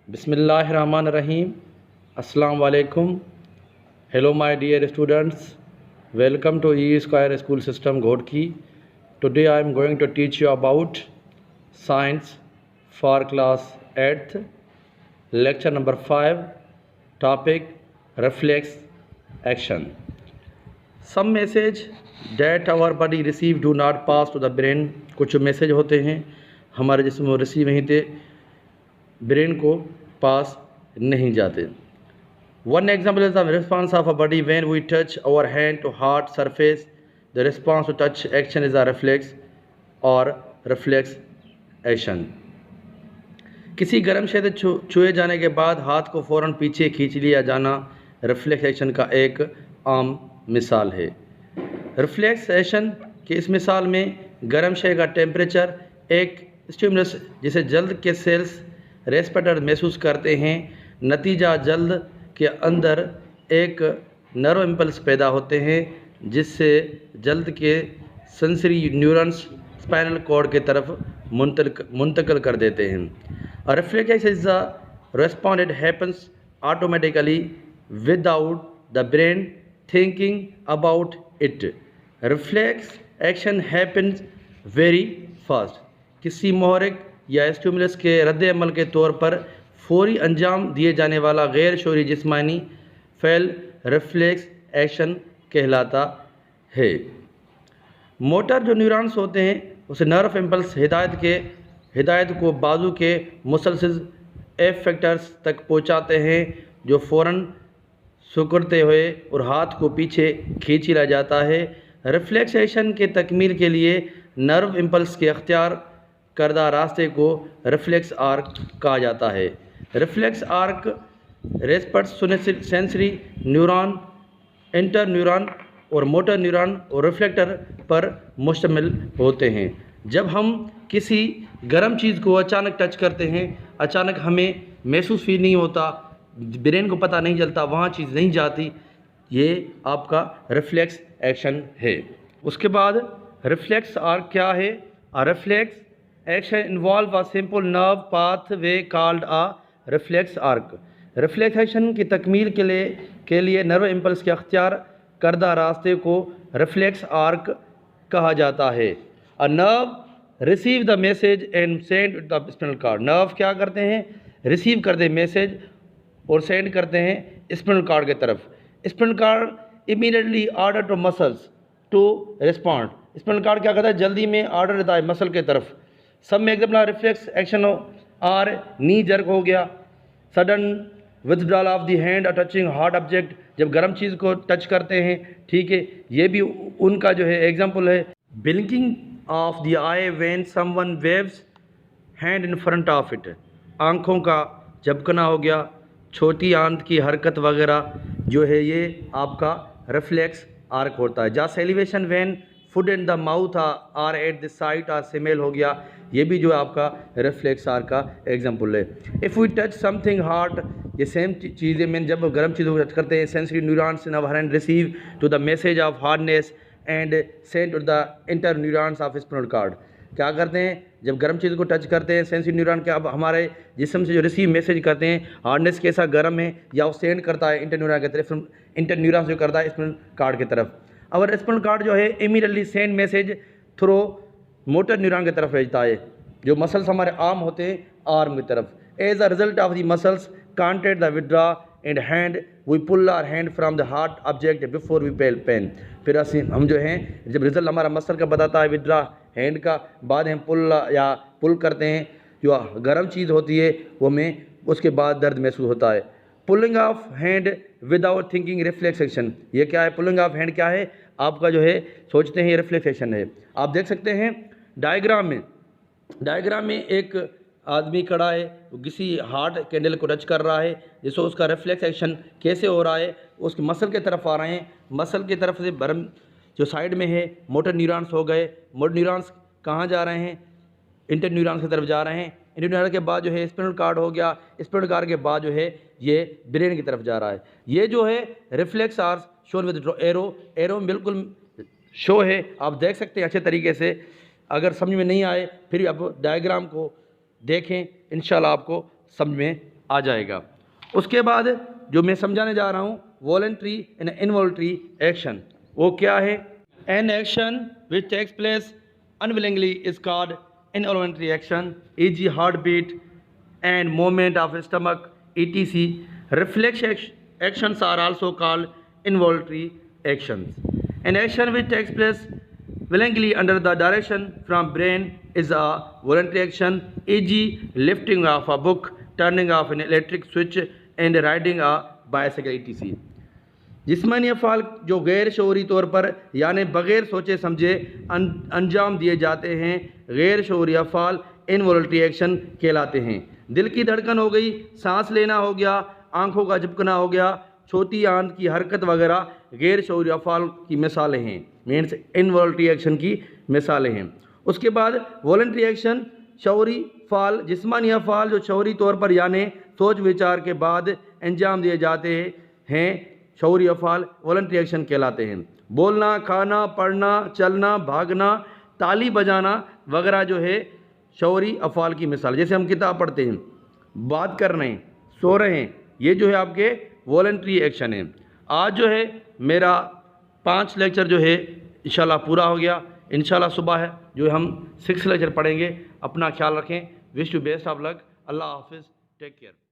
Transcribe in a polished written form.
बिस्मिल्लाहिर्रहमानिर्रहीम। अस्सलाम वालेकुम। Hello my dear students, welcome to e square school system Ghotki. Today I am going to teach you about science for class 8th, lecture number 5, topic reflex action. Some message that our body receive do not pass to the brain. कुछ message होते हैं हमारे जिस्म में receive नहीं थे, brain को pass नहीं जाते। One example is the response of a body when we touch our hand to hard surface. The response to touch action is a reflex और रिफ्लेक्स एक्शन। किसी गर्म शय से छुए जाने के बाद हाथ को फ़ौरन पीछे खींच लिया जाना रिफ्लेक्स एक्शन का एक आम मिसाल है। रिफ्लेक्स एक्शन की इस मिसाल में गर्म शय का टेम्परेचर एक स्टिमुलस जिसे जल्द के सेल्स रेस्पिरेटर महसूस करते हैं, नतीजा जल्द के अंदर एक नर्व इम्पल्स पैदा होते हैं जिससे जल्द के सेंसरी न्यूरॉन्स स्पाइनल कॉर्ड के तरफ मुंतकिल कर देते हैं। Reflex is the respond it happens automatically without the brain thinking about it. Reflex action happens very fast. किसी मोहरिक या स्टिमुलस के रद्द-ए-अमल के तौर पर फौरी अंजाम दिए जाने वाला गैर शौरी जिस्मानी फ़ेल रिफ्लेक्स एक्शन कहलाता है। मोटर जो न्यूरॉन्स होते हैं उसे नर्व इम्पल्स हिदायत को बाजू के मुसलसल एफेक्टर्स तक पहुंचाते हैं जो फ़ौरन सिकुड़ते हुए और हाथ को पीछे खींच लिया जाता है। रिफ्लेक्स एक्शन के तकमील के लिए नर्व इम्पल्स के अख्तियार करदा रास्ते को रिफ्लेक्स आर्क कहा जाता है। Reflex arc response sensory neuron, inter neuron और मोटर न्यूरॉन और रिफ्लेक्टर पर मुश्तमिल होते हैं। जब हम किसी गर्म चीज़ को अचानक टच करते हैं, अचानक हमें महसूस फील नहीं होता, ब्रेन को पता नहीं चलता, वहाँ चीज़ नहीं जाती, ये आपका रिफ्लेक्स एक्शन है। उसके बाद रिफ्लेक्स आर्क क्या है? Reflex action involve a simple nerve pathway called a reflex arc. Reflex action की तकमील के लिए नर्व इम्पल्स के अख्तियार करदा रास्ते को रिफ्लेक्स आर्क कहा जाता है। A nerve receive the message and send the spinal cord. Nerve क्या करते हैं? रिसीव करते मैसेज और सेंड करते हैं स्पाइनल कॉर्ड की तरफ। Spinal cord immediately order to muscles to respond. Spinal cord क्या करता है? जल्दी में ऑर्डर देता है मसल की तरफ। सब में example reflex action are knee jerk हो गया, sudden withdrawal of the hand touching hard object, जब गर्म चीज़ को टच करते हैं, ठीक है, ये भी उनका जो है एग्जाम्पल है। Blinking of the I when someone waves hand in front of it. आँखों का झपकना हो गया, छोटी आंत की हरकत वगैरह जो है ये आपका रिफ्लेक्स आर्क होता है। जहाँ salivation when food in the mouth or at the sight or smell हो गया, ये भी जो है आपका रिफ्लेक्स आर्क का एग्जाम्पल है। If we touch something hard, ये सेम चीज़ें में जब गर्म चीज़ों को टच करते हैं, sensory neurons in our hand receive to the message of hardness and send to the inter neurons of spinal cord. क्या करते हैं? जब गर्म चीज़ को टच करते हैं, सेंसरी न्यूरॉन के अब हमारे जिस्म से जो रिसीव मैसेज करते हैं, हार्डनेस कैसा गर्म है, या वो सेंड करता है इंटर न्यूरॉन की तरफ, इंटर न्यूरॉन्स जो करता है स्पाइनल कॉर्ड की तरफ। और स्पाइनल कॉर्ड जो है immediately send message through motor neuron की तरफ भेजता है, जो मसल्स हमारे आर्म होते हैं आर्म की तरफ। As a result of the muscles contact the withdraw and hand we pull our hand from the hard object before we feel pain. फिर हम जो हैं जब रिजल्ट हमारा मसल का बताता है विड्रा हैंड का, बाद हम पुल करते हैं, जो गर्म चीज़ होती है वो हमें उसके बाद दर्द महसूस होता है। Pulling of hand without thinking reflex action. ये क्या है? पुलिंग ऑफ हैंड क्या है? आपका जो है सोचते हैं ये रिफ्लेक्स एक्शन है। आप देख सकते हैं डायग्राम में एक आदमी खड़ा है, वो किसी हार्ड कैंडल को टच कर रहा है, जिससे उसका रिफ्लेक्स एक्शन कैसे हो रहा है, उसके मसल की तरफ आ रहे हैं, मसल की तरफ से बर्म जो साइड में है मोटर न्यूरॉन्स हो गए, मोटर न्यूरॉन्स कहाँ जा रहे हैं? इंटर न्यूरॉन्स की तरफ जा रहे हैं। इंटर न्यूरॉन के बाद जो है स्पाइनल कॉर्ड हो गया, स्पाइनल कॉर्ड के बाद जो है ये ब्रेन की तरफ जा रहा है। ये जो है reflex arc shown with arrow में बिल्कुल शो है, आप देख सकते हैं अच्छे तरीके से। अगर समझ में नहीं आए फिर आप डायग्राम को देखें, इंशाल्लाह आपको समझ में आ जाएगा। उसके बाद जो मैं समझाने जा रहा हूँ वॉलंटरी एंड इनवॉलंटरी एक्शन, वो क्या है? An action which takes place unwillingly is called involuntary action, e.g. Heart beat and movement of stomach, etc. Reflex actions are also called involuntary actions. An action which takes place willingly under the direction from brain is a voluntary action, e.g. lifting of a book, turning off an electric switch and riding a bicycle, etc. जिस्मानी अफ़ाल जो गैर शऊरी तौर पर यानी बग़ैर सोचे समझे अंजाम दिए जाते हैं, गैर शऊरी अफ़ाल इनवॉलंटरी एक्शन कहलाते हैं। दिल की धड़कन हो गई, सांस लेना हो गया, आंखों का झपकना हो गया, छोटी आंत की हरकत वगैरह गैर शऊरी अफ़ाल की मिसालें हैं, मीन्स इनवॉलंटरी एक्शन की मिसालें हैं। उसके बाद वॉलंटरी एक्शन शऊरी फ़ाल, जिस्मानी अफ़ाल जो शऊरी तौर पर यानी सोच विचार के बाद अंजाम दिए जाते हैं, शऊरी अफ़ाल वॉलंटरी एक्शन कहलाते हैं। बोलना, खाना, पढ़ना, चलना, भागना, ताली बजाना वगैरह जो है शऊरी अफ़ाल की मिसाल। जैसे हम किताब पढ़ते हैं, बात कर रहे हैं, सो रहे हैं, ये जो है आपके वॉलंटरी एक्शन है। आज जो है मेरा 5 लेक्चर जो है इंशाल्लाह पूरा हो गया। इंशाल्लाह सुबह है जो हम 6 लेक्चर पढ़ेंगे। अपना ख्याल रखें। Wish you best of luck. अल्लाह हाफिज़। Take care.